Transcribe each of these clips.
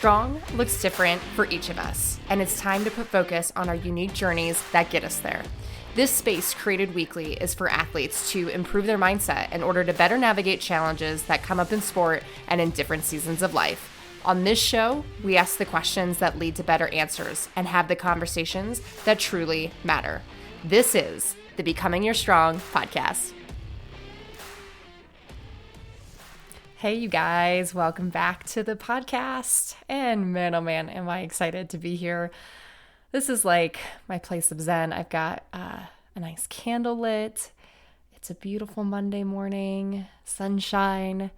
Strong looks different for each of us, and it's time to put focus on our unique journeys that get us there. This space, created weekly, is for athletes to improve their mindset in order to better navigate challenges that come up in sport and in different seasons of life. On this show, we ask the questions that lead to better answers and have the conversations that truly matter. This is the Becoming Your Strong podcast. Hey, you guys, welcome back to the podcast. And man, oh man, am I excited to be here. This is like my place of zen. I've got a nice candle lit. It's a beautiful Monday morning, sunshine.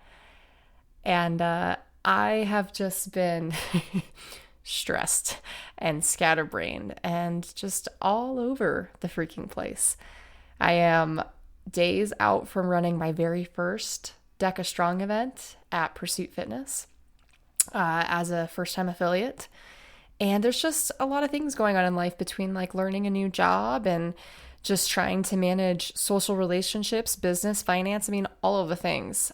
And I have just been stressed and scatterbrained and just all over the freaking place. I am days out from running my very first DECA Strong event at Pursuit Fitness as a first-time affiliate. And there's just a lot of things going on in life between like learning a new job and just trying to manage social relationships, business, finance, all of the things.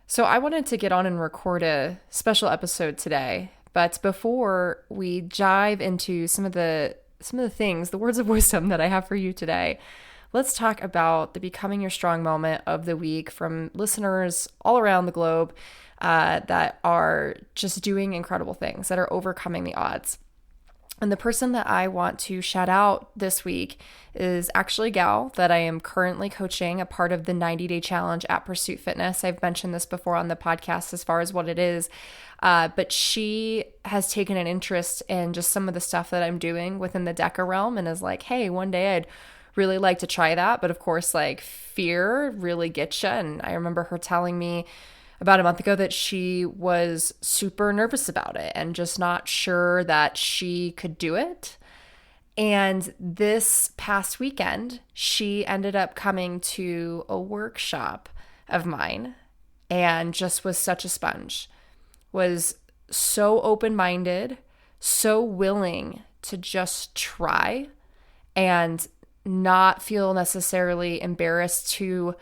So I wanted to get on and record a special episode today. But before we dive into some of the things, the words of wisdom that I have for you today, let's talk about the Becoming Your Strong moment of the week from listeners all around the globe that are just doing incredible things, that are overcoming the odds. And the person that I want to shout out this week is actually a gal that I am currently coaching, a part of the 90-day challenge at Pursuit Fitness. I've mentioned this before on the podcast as far as what it is, but she has taken an interest in just some of the stuff that I'm doing within the DECA realm and is like, hey, one day I'd really like to try that. But of course, like fear really gets you. And I remember her telling me about a month ago that she was super nervous about it and just not sure that she could do it. And this past weekend, she ended up coming to a workshop of mine and just was such a sponge, was so open-minded, so willing to just try and not feel necessarily embarrassed to,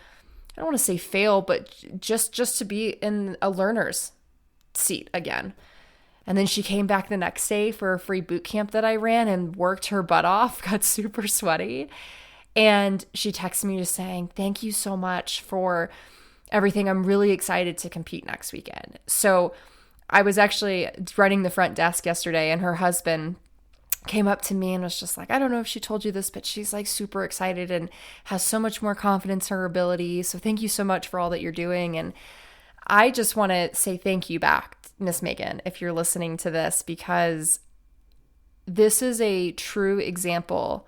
I don't want to say fail, but just to be in a learner's seat again. And then she came back the next day for a free boot camp that I ran and worked her butt off, got super sweaty. And she texted me just saying, thank you so much for everything. I'm really excited to compete next weekend. So I was actually running the front desk yesterday and her husband came up to me and was just like, I don't know if she told you this, but she's like super excited and has so much more confidence in her ability. So thank you so much for all that you're doing. And I just want to say thank you back, Miss Megan, if you're listening to this, because this is a true example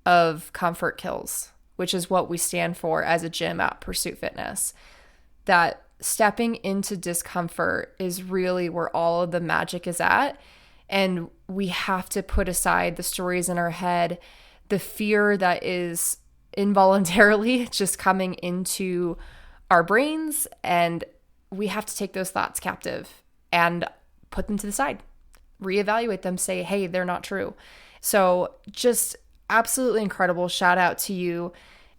of comfort kills, which is what we stand for as a gym at Pursuit Fitness. That stepping into discomfort is really where all of the magic is at. And we have to put aside the stories in our head, the fear that is involuntarily just coming into our brains, and we have to take those thoughts captive and put them to the side, reevaluate them, say, hey, they're not true. So just absolutely incredible. Shout out to you.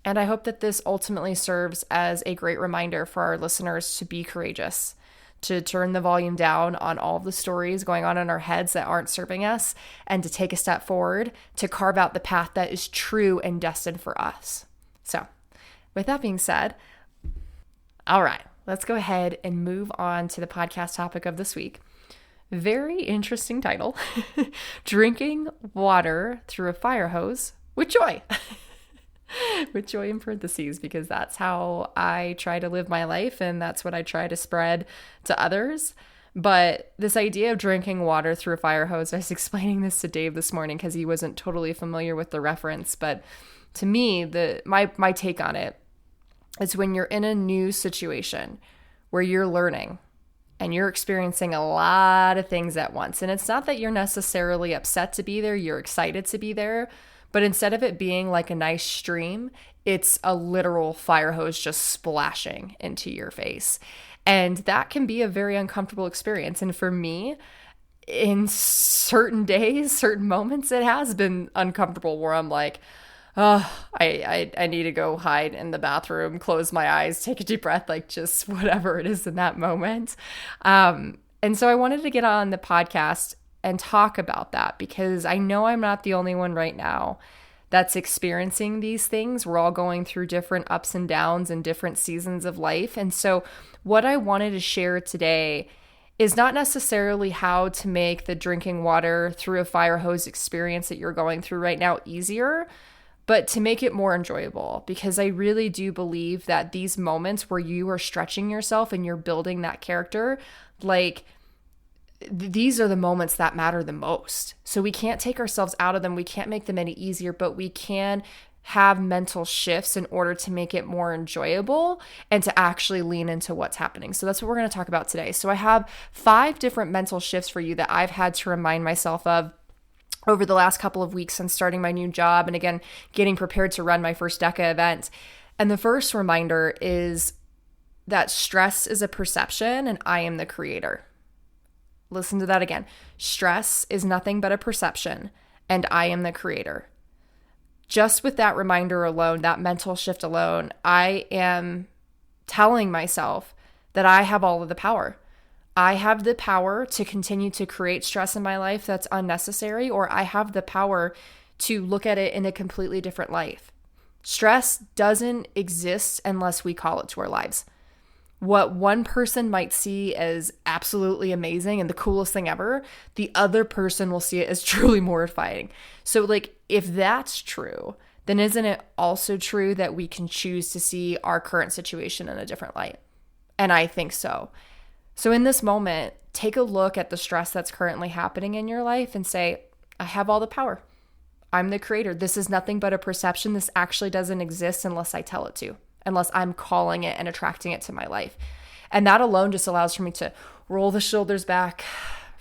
And I hope that this ultimately serves as a great reminder for our listeners to be courageous, to turn the volume down on all of the stories going on in our heads that aren't serving us, and to take a step forward to carve out the path that is true and destined for us. So with that being said, all right, let's go ahead and move on to the podcast topic of this week. Very interesting title, Drinking Water Through a Fire Hose with Joy. With joy in parentheses, because that's how I try to live my life and that's what I try to spread to others. But this idea of drinking water through a fire hose, I was explaining this to Dave this morning because he wasn't totally familiar with the reference. But to me, my take on it is when you're in a new situation where you're learning and you're experiencing a lot of things at once. And it's not that you're necessarily upset to be there, you're excited to be there. But instead of it being like a nice stream, it's a literal fire hose just splashing into your face. And that can be a very uncomfortable experience. And for me, in certain days, certain moments, it has been uncomfortable where I'm like, oh, I need to go hide in the bathroom, close my eyes, take a deep breath, like just whatever it is in that moment. And so I wanted to get on the podcast and talk about that because I know I'm not the only one right now that's experiencing these things. We're all going through different ups and downs and different seasons of life. And so what I wanted to share today is not necessarily how to make the drinking water through a fire hose experience that you're going through right now easier, but to make it more enjoyable, because I really do believe that these moments where you are stretching yourself and you're building that character, like these are the moments that matter the most. So we can't take ourselves out of them. We can't make them any easier, but we can have mental shifts in order to make it more enjoyable and to actually lean into what's happening. So that's what we're going to talk about today. So I have 5 different mental shifts for you that I've had to remind myself of over the last couple of weeks since starting my new job and again, getting prepared to run my first DECA event. And the first reminder is that stress is a perception and I am the creator. Listen to that again. Stress is nothing but a perception and I am the creator. Just with that reminder alone, that mental shift alone, I am telling myself that I have all of the power. I have the power to continue to create stress in my life that's unnecessary, or I have the power to look at it in a completely different light. Stress doesn't exist unless we call it to our lives. What one person might see as absolutely amazing and the coolest thing ever, the other person will see it as truly mortifying. So if that's true, then isn't it also true that we can choose to see our current situation in a different light? And I think so. So in this moment, take a look at the stress that's currently happening in your life and say, I have all the power. I'm the creator. This is nothing but a perception. This actually doesn't exist unless I tell it to, unless I'm calling it and attracting it to my life. And that alone just allows for me to roll the shoulders back,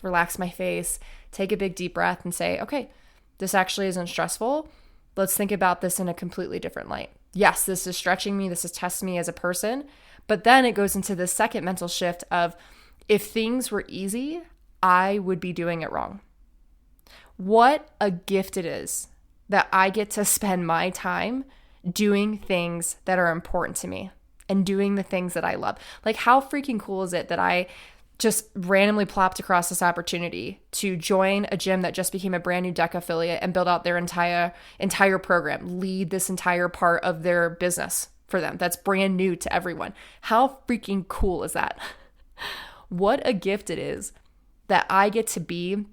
relax my face, take a big deep breath and say, okay, this actually isn't stressful. Let's think about this in a completely different light. Yes, this is stretching me. This is testing me as a person. But then it goes into the second mental shift of, if things were easy, I would be doing it wrong. What a gift it is that I get to spend my time doing things that are important to me and doing the things that I love. Like, how freaking cool is it that I just randomly plopped across this opportunity to join a gym that just became a brand new DECA affiliate and build out their entire program, lead this entire part of their business for them. That's brand new to everyone. How freaking cool is that? What a gift it is that I get to be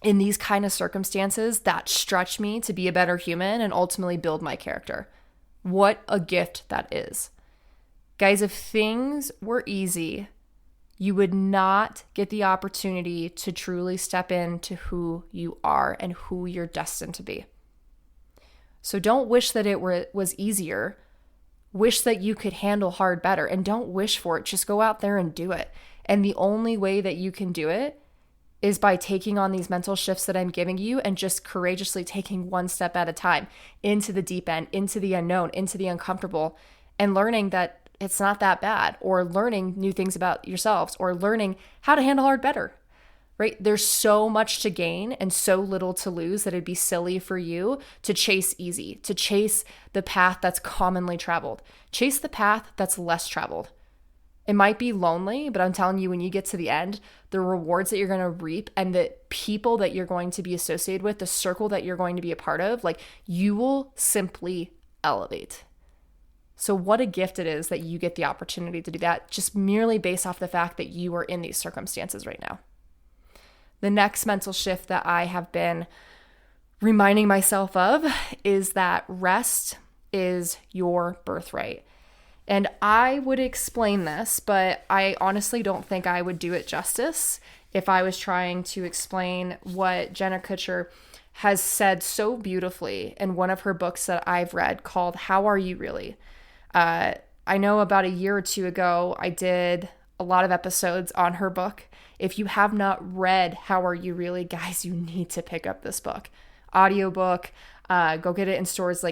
in these kind of circumstances that stretch me to be a better human and ultimately build my character. What a gift that is. Guys, if things were easy, you would not get the opportunity to truly step into who you are and who you're destined to be. So don't wish that it was easier. Wish that you could handle hard better, and don't wish for it. Just go out there and do it. And the only way that you can do it is by taking on these mental shifts that I'm giving you and just courageously taking one step at a time into the deep end, into the unknown, into the uncomfortable, and learning that it's not that bad, or learning new things about yourselves, or learning how to handle hard better. Right? There's so much to gain and so little to lose that it'd be silly for you to chase easy, to chase the path that's commonly traveled. Chase the path that's less traveled. It might be lonely, but I'm telling you, when you get to the end, the rewards that you're going to reap and the people that you're going to be associated with, the circle that you're going to be a part of, you will simply elevate. So what a gift it is that you get the opportunity to do that, just merely based off the fact that you are in these circumstances right now. The next mental shift that I have been reminding myself of is that rest is your birthright. And I would explain this, but I honestly don't think I would do it justice if I was trying to explain what Jenna Kutcher has said so beautifully in one of her books that I've read called How Are You Really? I know about a year or two ago, I did a lot of episodes on her book. If you have not read How Are You Really, guys, you need to pick up this book. Audiobook, go get it in stores.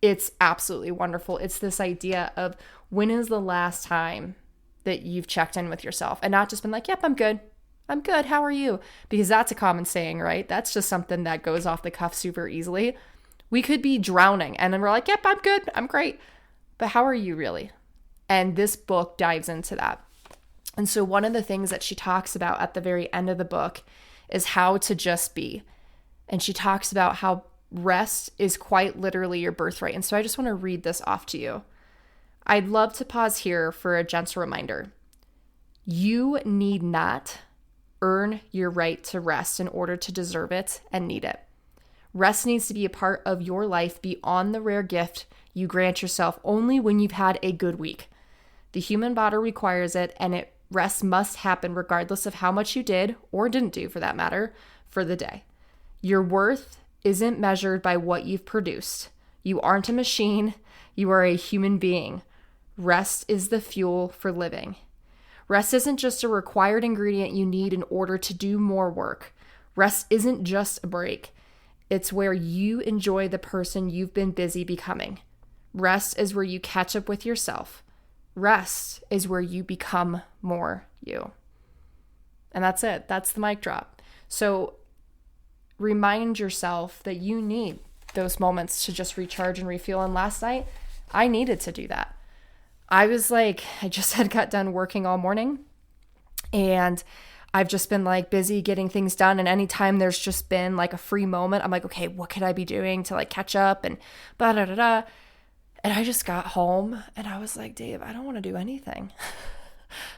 It's absolutely wonderful. It's this idea of, when is the last time that you've checked in with yourself and not just been like, yep, I'm good. I'm good. How are you? Because that's a common saying, right? That's just something that goes off the cuff super easily. We could be drowning and then we're like, yep, I'm good. I'm great. But how are you really? And this book dives into that. And so one of the things that she talks about at the very end of the book is how to just be. And she talks about how rest is quite literally your birthright. And so I just want to read this off to you. I'd love to pause here for a gentle reminder. You need not earn your right to rest in order to deserve it and need it. Rest needs to be a part of your life beyond the rare gift you grant yourself only when you've had a good week. The human body requires it, and rest must happen regardless of how much you did, or didn't do for that matter, for the day. Your worth isn't measured by what you've produced. You aren't a machine. You are a human being. Rest is the fuel for living. Rest isn't just a required ingredient you need in order to do more work. Rest isn't just a break. It's where you enjoy the person you've been busy becoming. Rest is where you catch up with yourself. Rest is where you become more you. And that's it. That's the mic drop. So remind yourself that you need those moments to just recharge and refuel. And last night, I needed to do that. I just had got done working all morning, and I've just been busy getting things done. And anytime there's just been a free moment, I'm like, okay, what could I be doing to catch up and blah, da, da, da. And I just got home and I was like, Dave, I don't want to do anything.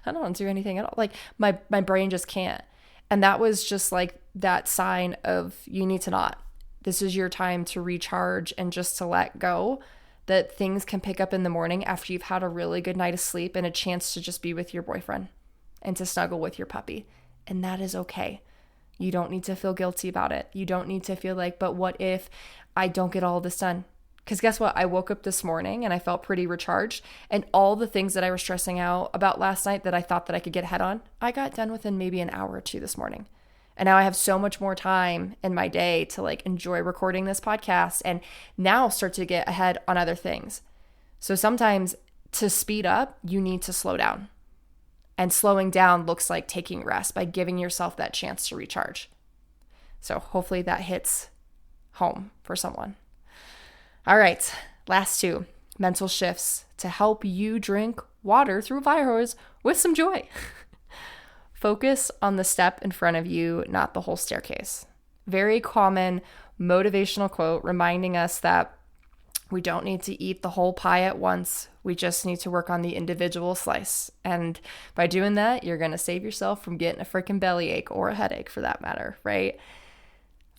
I don't want to do anything at all. My brain just can't. And that was just that sign of you need to not. This is your time to recharge and just to let go, that things can pick up in the morning after you've had a really good night of sleep and a chance to just be with your boyfriend and to snuggle with your puppy. And that is okay. You don't need to feel guilty about it. You don't need to feel but what if I don't get all this done? Because guess what? I woke up this morning and I felt pretty recharged, and all the things that I was stressing out about last night that I thought that I could get ahead on, I got done within maybe an hour or two this morning. And now I have so much more time in my day to enjoy recording this podcast and now start to get ahead on other things. So sometimes to speed up, you need to slow down. And slowing down looks like taking rest by giving yourself that chance to recharge. So hopefully that hits home for someone. All right, last two mental shifts to help you drink water through a fire hose with some joy. Focus on the step in front of you, not the whole staircase. Very common motivational quote reminding us that we don't need to eat the whole pie at once. We just need to work on the individual slice. And by doing that, you're going to save yourself from getting a freaking bellyache or a headache for that matter, right?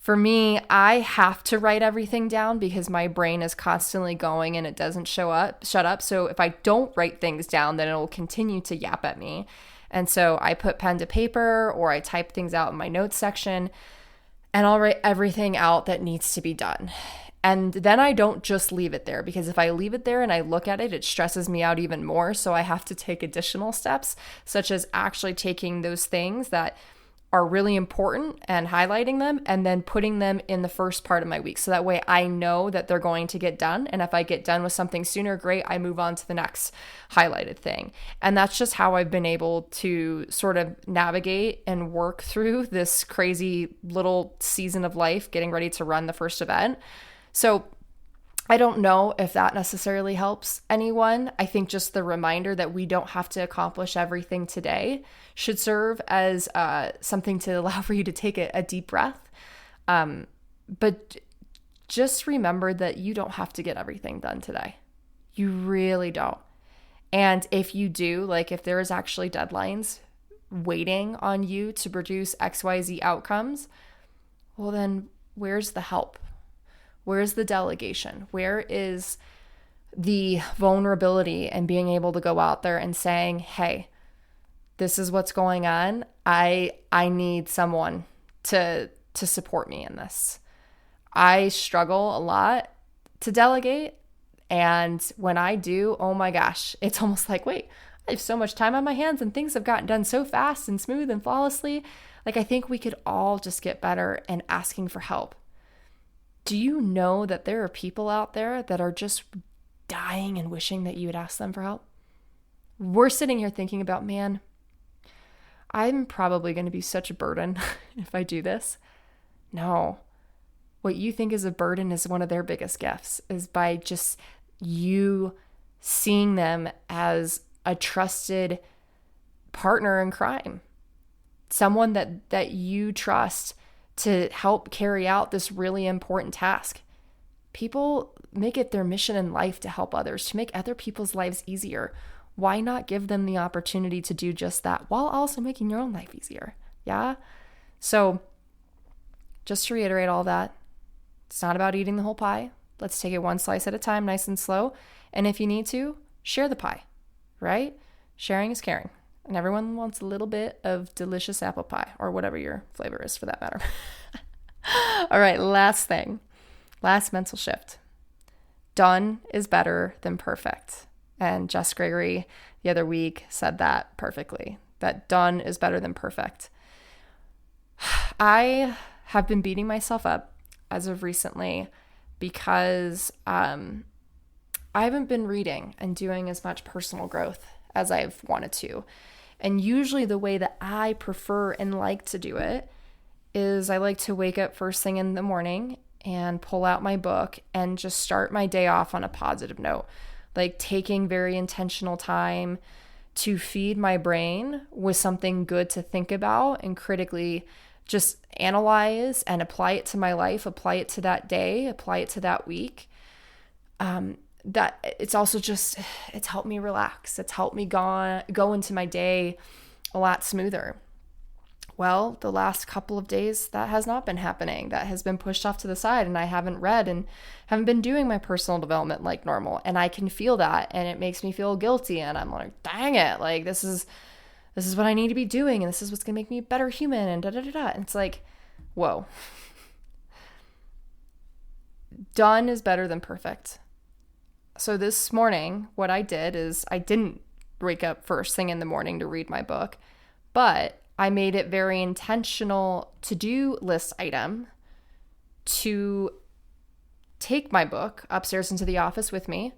For me, I have to write everything down because my brain is constantly going and it doesn't shut up. So if I don't write things down, then it'll continue to yap at me. And so I put pen to paper or I type things out in my notes section, and I'll write everything out that needs to be done. And then I don't just leave it there, because if I leave it there and I look at it, it stresses me out even more. So I have to take additional steps, such as actually taking those things that are really important and highlighting them and then putting them in the first part of my week. So that way I know that they're going to get done. And if I get done with something sooner, great, I move on to the next highlighted thing. And that's just how I've been able to sort of navigate and work through this crazy little season of life, getting ready to run the first event. So I don't know if that necessarily helps anyone. I think just the reminder that we don't have to accomplish everything today should serve as something to allow for you to take a deep breath. But just remember that you don't have to get everything done today. You really don't. And if you do, if there is actually deadlines waiting on you to produce XYZ outcomes, well then where's the help? Where's the delegation? Where is the vulnerability and being able to go out there and saying, hey, this is what's going on. I need someone to support me in this. I struggle a lot to delegate. And when I do, oh my gosh, it's almost wait, I have so much time on my hands and things have gotten done so fast and smooth and flawlessly. I think we could all just get better in asking for help. Do you know that there are people out there that are just dying and wishing that you would ask them for help? We're sitting here thinking about, man, I'm probably going to be such a burden if I do this. No. What you think is a burden is one of their biggest gifts, is by just you seeing them as a trusted partner in crime, someone that you trust to help carry out this really important task. People make it their mission in life to help others, to make other people's lives easier. Why not give them the opportunity to do just that while also making your own life easier? Yeah? So just to reiterate all that, it's not about eating the whole pie. Let's take it one slice at a time, nice and slow. And if you need to, share the pie, right? Sharing is caring. And everyone wants a little bit of delicious apple pie, or whatever your flavor is for that matter. All right, last thing. Last mental shift. Done is better than perfect. And Jess Gregory the other week said that perfectly, that done is better than perfect. I have been beating myself up as of recently because I haven't been reading and doing as much personal growth as I've wanted to. And usually the way that I prefer and like to do it is I like to wake up first thing in the morning and pull out my book and just start my day off on a positive note, like taking very intentional time to feed my brain with something good to think about and critically just analyze and apply it to my life, apply it to that day, apply it to that week. That it's also just, it's helped me relax. It's helped me go into my day a lot smoother. Well, the last couple of days, that has not been happening. That has been pushed off to the side, and I haven't read and haven't been doing my personal development like normal. And I can feel that, and it makes me feel guilty. And I'm like, dang it, like this is what I need to be doing, and this is what's gonna make me a better human, and da-da-da-da. And it's like, whoa. Done is better than perfect. So this morning, what I did is I didn't wake up first thing in the morning to read my book, but I made it very intentional to-do list item to take my book upstairs into the office with me.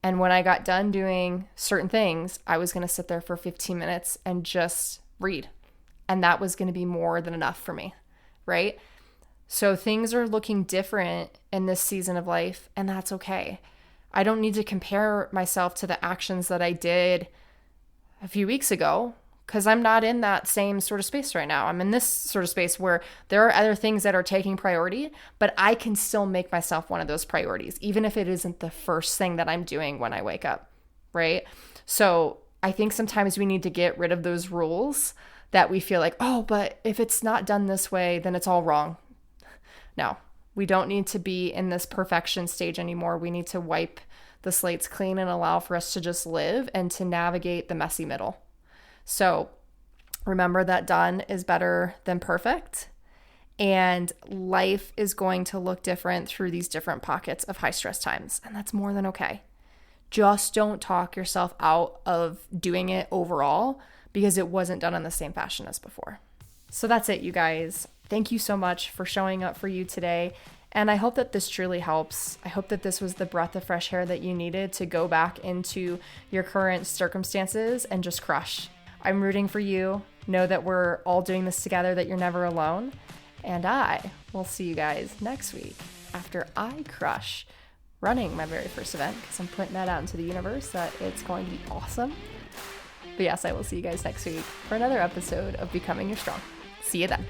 And when I got done doing certain things, I was going to sit there for 15 minutes and just read. And that was going to be more than enough for me, right? So things are looking different in this season of life, and that's okay. I don't need to compare myself to the actions that I did a few weeks ago, because I'm not in that same sort of space right now. I'm in this sort of space where there are other things that are taking priority, but I can still make myself one of those priorities, even if it isn't the first thing that I'm doing when I wake up, right? So I think sometimes we need to get rid of those rules that we feel like, oh, but if it's not done this way, then it's all wrong. No, we don't need to be in this perfection stage anymore. We need to wipe the slates clean and allow for us to just live and to navigate the messy middle. So remember that done is better than perfect, and life is going to look different through these different pockets of high stress times, and that's more than okay. Just don't talk yourself out of doing it overall because it wasn't done in the same fashion as before. So that's it, you guys. Thank you so much for showing up for you today. And I hope that this truly helps. I hope that this was the breath of fresh air that you needed to go back into your current circumstances and just crush. I'm rooting for you. Know that we're all doing this together, that you're never alone. And I will see you guys next week after I crush running my very first event, because I'm putting that out into the universe that it's going to be awesome. But yes, I will see you guys next week for another episode of Becoming Your Strong. See you then.